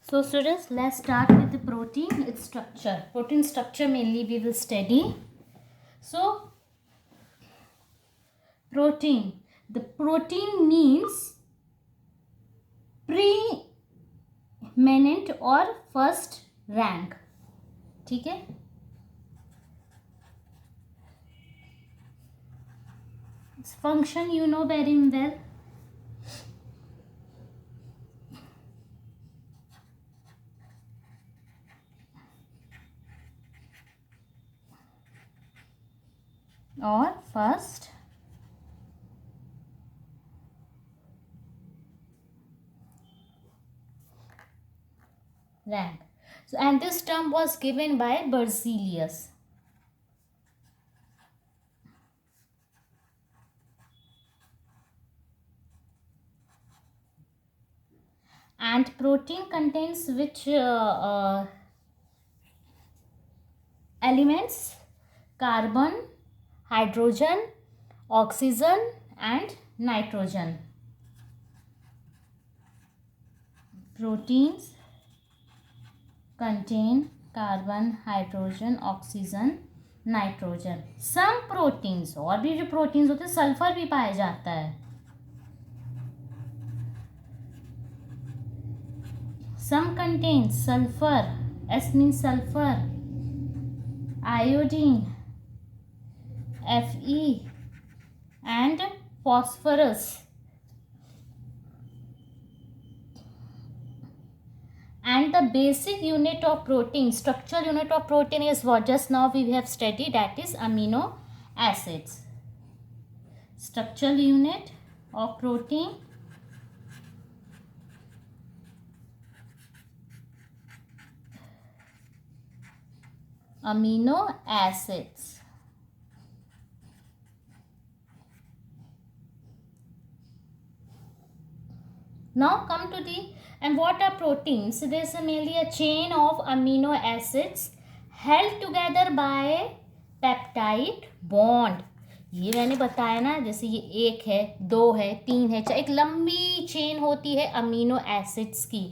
So students, let's start with the protein, its structure. Protein structure mainly we will study. So protein, the protein means preeminent or first rank. ठीक है. Its function you know very well. Or first rank. So, and this term was given by Berzelius. And protein contains which elements? Carbon, hydrogen, oxygen and nitrogen. Proteins contain carbon, hydrogen, oxygen, nitrogen. Some proteins, और भी जो proteins होते हैं sulphur भी पाया जाता है. Some contain sulphur, S mean sulphur, iodine, Fe and phosphorus. And the basic unit of protein, structural unit of protein is what just now we have studied, that is amino acids. Structural unit of protein, amino acids. Now come to the, and what are proteins? So this is mainly a chain of amino acids held together by peptide bond. ये मैंने बताया ना, जैसे ये एक है, दो है, तीन है, एक लंबी चेन होती है अमीनो एसिड्स की.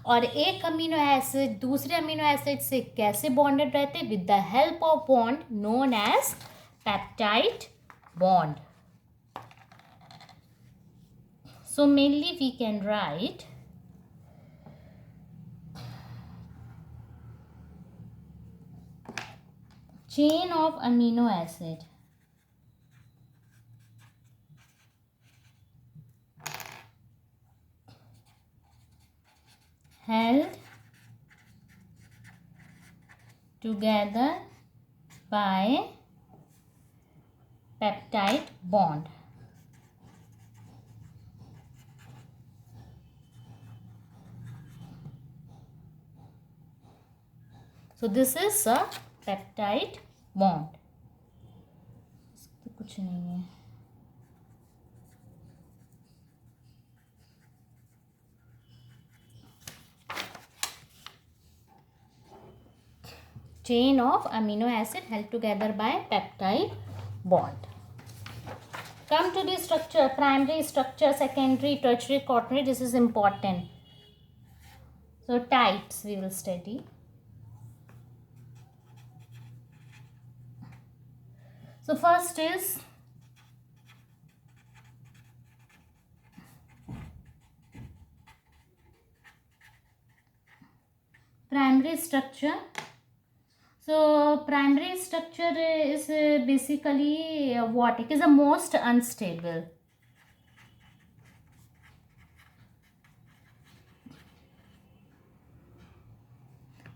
और एक अमीनो एसिड दूसरे अमीनो एसिड से कैसे बॉन्डेड रहते हैं? With the help of bond known as peptide bond. So mainly we can write chain of amino acid held together by peptide bond. So this is a peptide bond. तो कुछ नहीं है. Chain of amino acid held together by peptide bond. Come to the structure, primary structure, secondary, tertiary, quaternary. This is important. So types we will study. So first is primary structure. So primary structure is basically what? It is the most unstable.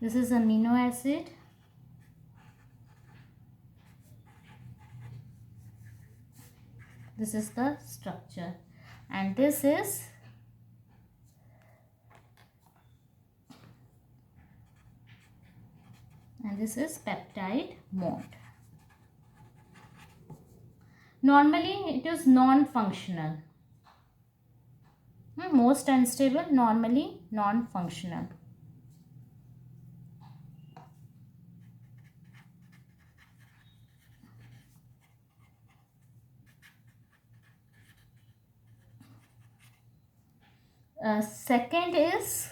This is amino acid. This is the structure, and this is peptide bond. Normally it is non-functional. Most unstable, normally non-functional. Second is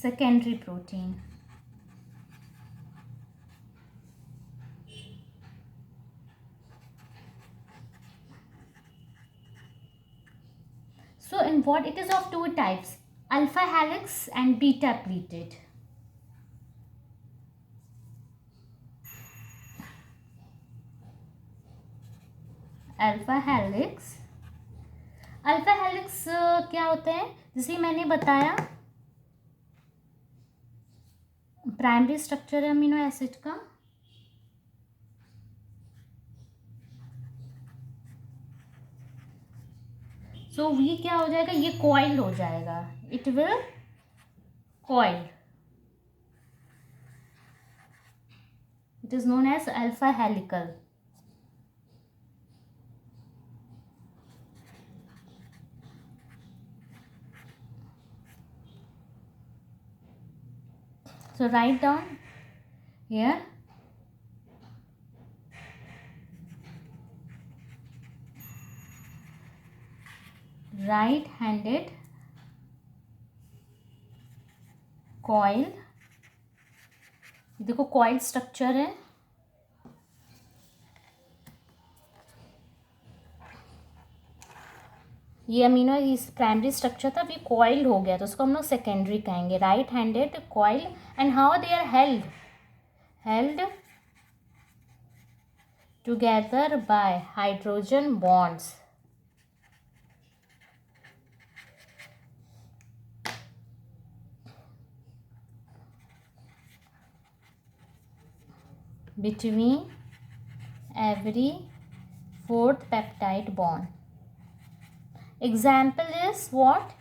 secondary protein. So in what it is of two types, alpha helix and beta pleated. Alpha helix, alpha helix क्या होते हैं, जैसे मैंने बताया primary structure है amino acid का, सो ये क्या हो जाएगा, ये कॉइल हो जाएगा, it will coil, it is known as alpha helical. So write down here right-handed coil. देखो कॉइल स्ट्रक्चर है, ये अमीनो इस प्राइमरी स्ट्रक्चर था, अभी कॉइल हो गया तो उसको हम लोग सेकेंडरी कहेंगे. Right handed coil and how they are held together by hydrogen bonds. Between every fourth peptide bond. Example is what?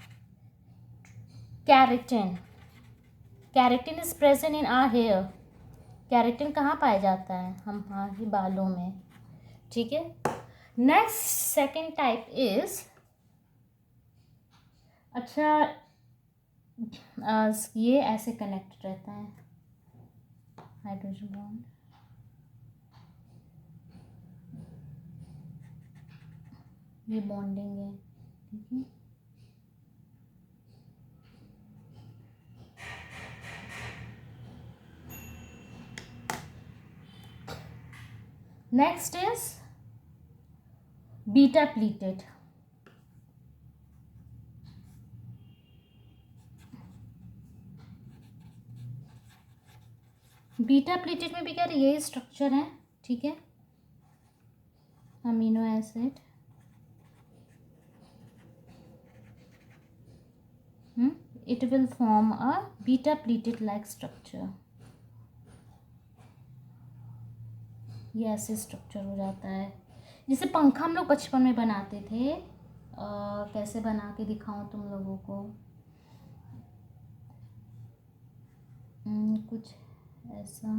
Keratin. Keratin is present in our hair. Keratin कहाँ पाया जाता है, हमारे बालों में. ठीक है. नेक्स्ट सेकेंड टाइप इज, अच्छा ये ऐसे कनेक्ट रहता है हाइड्रोजन बॉन्ड, ये बॉन्डिंग है. ठीक है. Next is beta pleated. Beta pleated में भी क्या यही स्ट्रक्चर है. ठीक है. Amino acid, it will form a beta pleated like structure. ये ऐसे स्ट्रक्चर हो जाता है, जैसे पंखा हम लोग बचपन में बनाते थे. कैसे बना के दिखाऊं तुम लोगों को, कुछ ऐसा.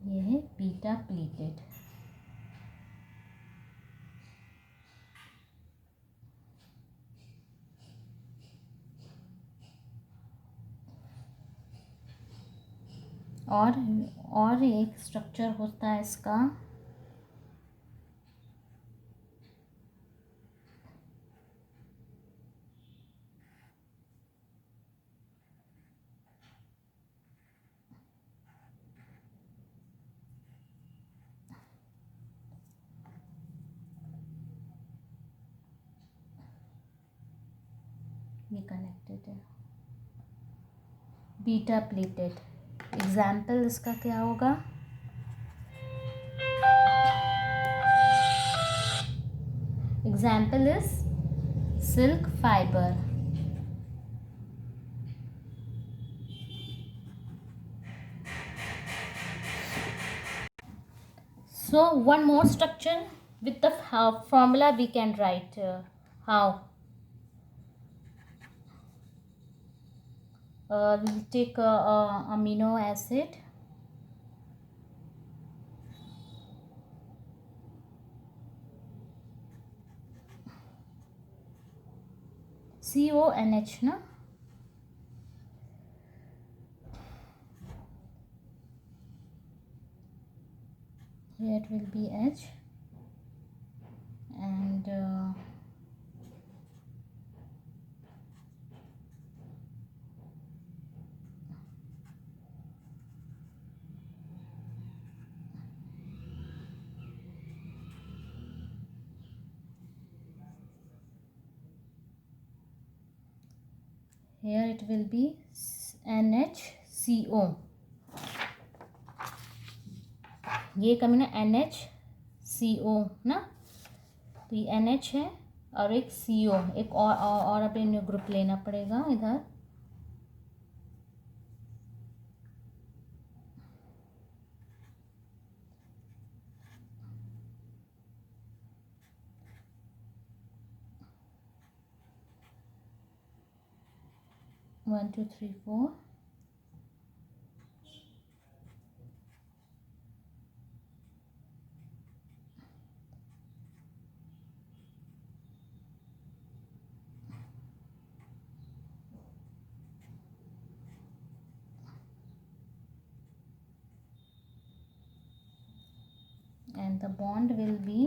ये है बीटा प्लीटेड. और एक स्ट्रक्चर होता है इसका, ये कनेक्टेड है, बीटा प्लीटेड. एग्जाम्पल इसका क्या होगा, example is silk fibre. So one more structure with the formula we can write. How? We'll take amino acid, CONH ना, here it will be H, and here it will be NHCO. ये कमी ना NHCO ना, तो ये NH है और एक CO, एक और अपने ग्रुप लेना पड़ेगा इधर. One, two, three, four. And the bond will be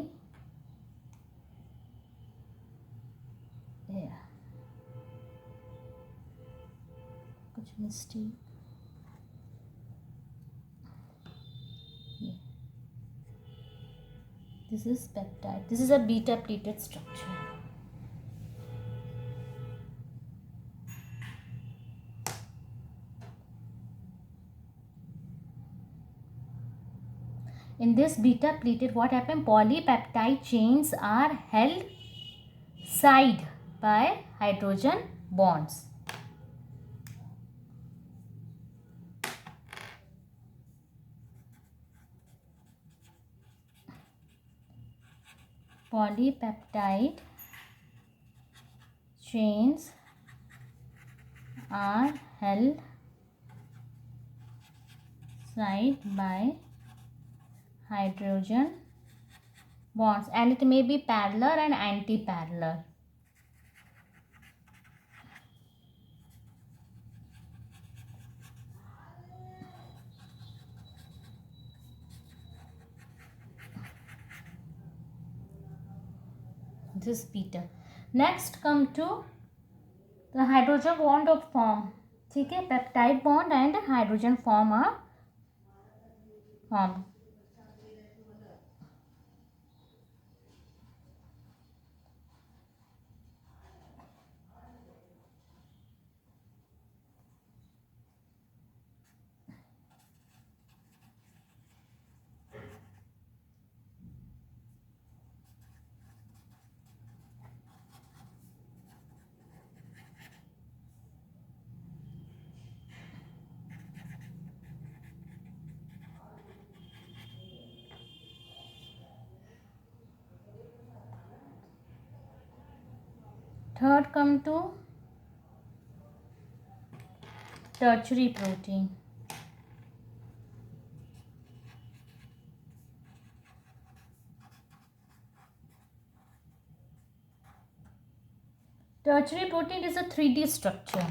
here. कुछ mistake. This is peptide. This is a beta pleated structure. In this beta pleated, what happened? Polypeptide chains are held side by hydrogen bonds. Polypeptide chains are held side by hydrogen bonds, and it may be parallel and anti-parallel. This beta. Next come to the hydrogen bond of form. ठीक है, peptide bond and hydrogen form are formed. Third come to tertiary protein. Tertiary protein is a 3D structure.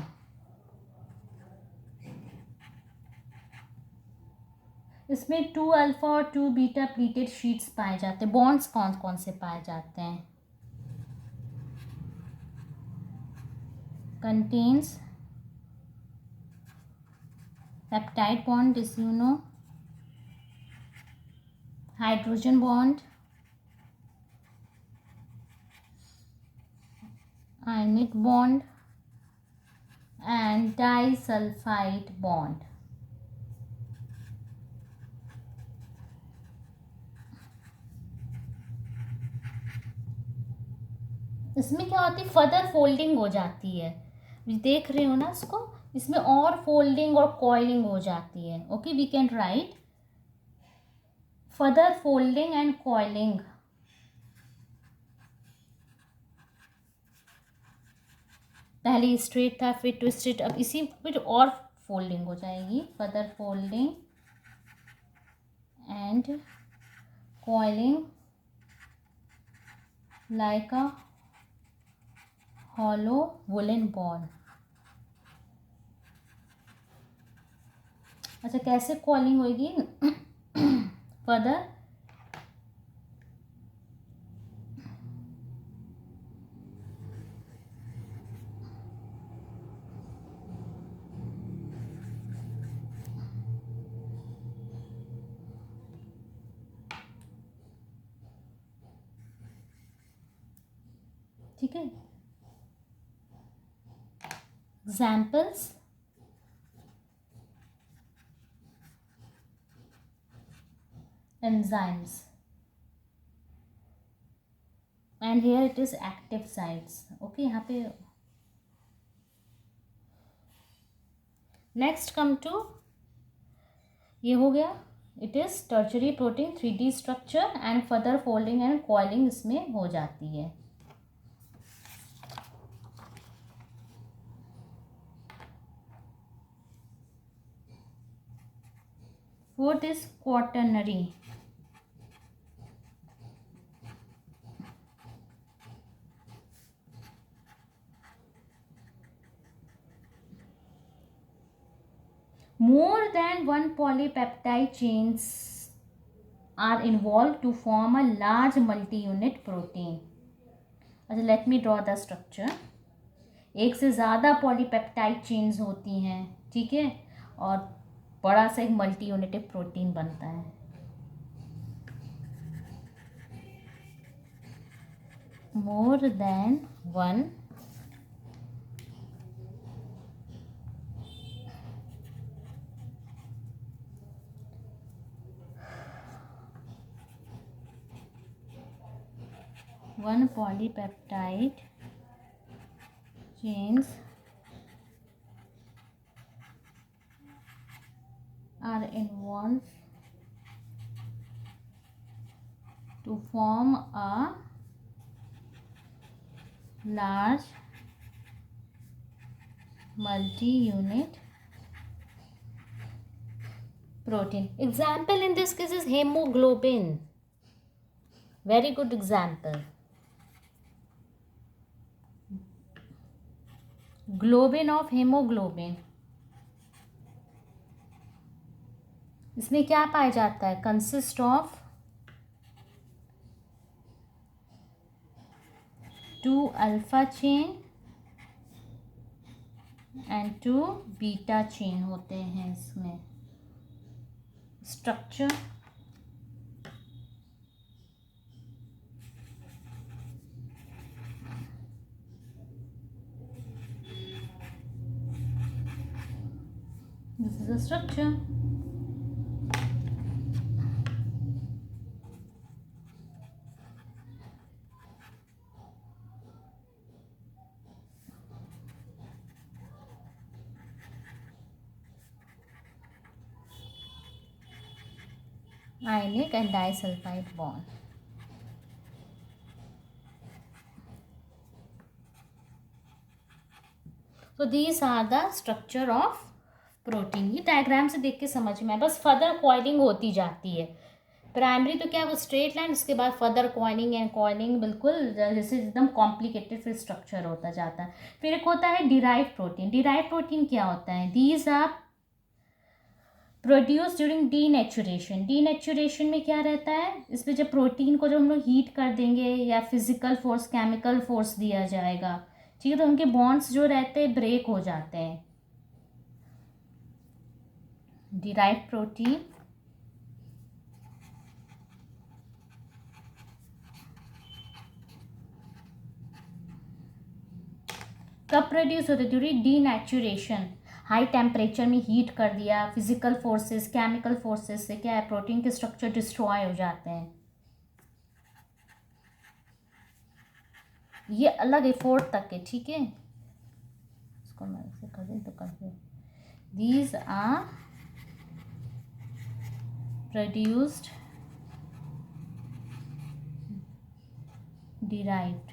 इसमें 2 alpha और 2 beta pleated sheets पाए जाते हैं. Bonds कौन कौन से पाए जाते हैं? Contains peptide bond, this you know, hydrogen bond, ionic bond, and disulfide bond. इसमें क्या होती है? फर्दर फोल्डिंग हो जाती है. देख रहे हो ना इसको? इसमें और फोल्डिंग और कॉइलिंग हो जाती है. Okay, we can write further folding and coiling. पहले स्ट्रेट था, फिर ट्विस्टेड, अब इसी फिर और फोल्डिंग हो जाएगी. Further folding and coiling like a hollow woolen ball. अच्छा, कैसे कॉलिंग होगी? फर्दर ठीक है. Examples: enzymes, and here it is active sites. Okay, यहाँ पे. नेक्स्ट कम टू, ये हो गया, it is tertiary protein 3D structure and further folding and coiling इसमें हो जाती है. Fourth is quaternary. More than one polypeptide chains are involved to form a large multi-unit protein. अच्छा, let me draw the structure. एक से ज़्यादा polypeptide chains होती हैं, ठीक है, और बड़ा सा एक मल्टी यूनिटिव प्रोटीन बनता है. More than one polypeptide chains are involved to form a large multi-unit protein. Example in this case is hemoglobin. Very good example. Globin of haemoglobin, इसमें क्या पाया जाता है? Consist of 2 alpha chain and 2 beta chain होते हैं इसमें. Structure, this is the structure. Ionic and disulfide bond. So these are the structure of protein. ये diagram से देख के समझ में, बस फर्दर कॉइलिंग होती जाती है. प्राइमरी तो क्या वो स्ट्रेट लाइन, उसके बाद फर्दर कॉइलिंग एंड कॉइलिंग, बिल्कुल जैसे एकदम कॉम्प्लिकेटेड फिर स्ट्रक्चर होता जाता है. फिर एक होता है डिराइव प्रोटीन. डिराइव प्रोटीन क्या होता है? These are produce during denaturation. Denaturation में क्या रहता है? इसमें जब प्रोटीन को जब हम लोग हीट कर देंगे या फिजिकल फोर्स, केमिकल फोर्स दिया जाएगा, ठीक है, तो उनके बॉन्ड्स जो रहते हैं ब्रेक हो जाते हैं. डिराइव प्रोटीन कब प्रोड्यूस होते? During denaturation. हाई टेम्परेचर में हीट कर दिया, फिजिकल फोर्सेस, केमिकल फोर्सेस से क्या है, प्रोटीन के स्ट्रक्चर डिस्ट्रॉय हो जाते हैं. ये अलग है 4th तक है, ठीक है, इसको मैं ऐसे कर दें तो कर दे. These are produced derived.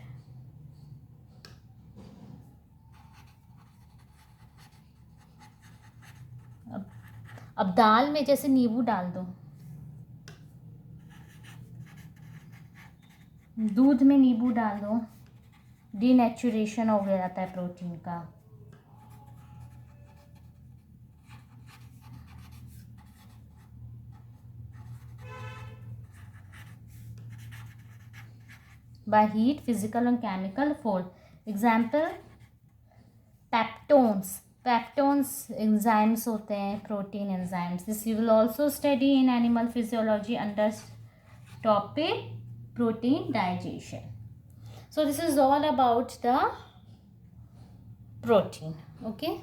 अब दाल में जैसे नींबू डाल दो, दूध में नींबू डाल दो, डीनेचुरेशन हो गया जाता है प्रोटीन का. बाय हीट, फिजिकल और chemical force. Example peptones. Peptones enzymes होते हैं, protein enzymes. This you will also study in animal physiology under topic protein digestion. So this is all about the protein. Okay.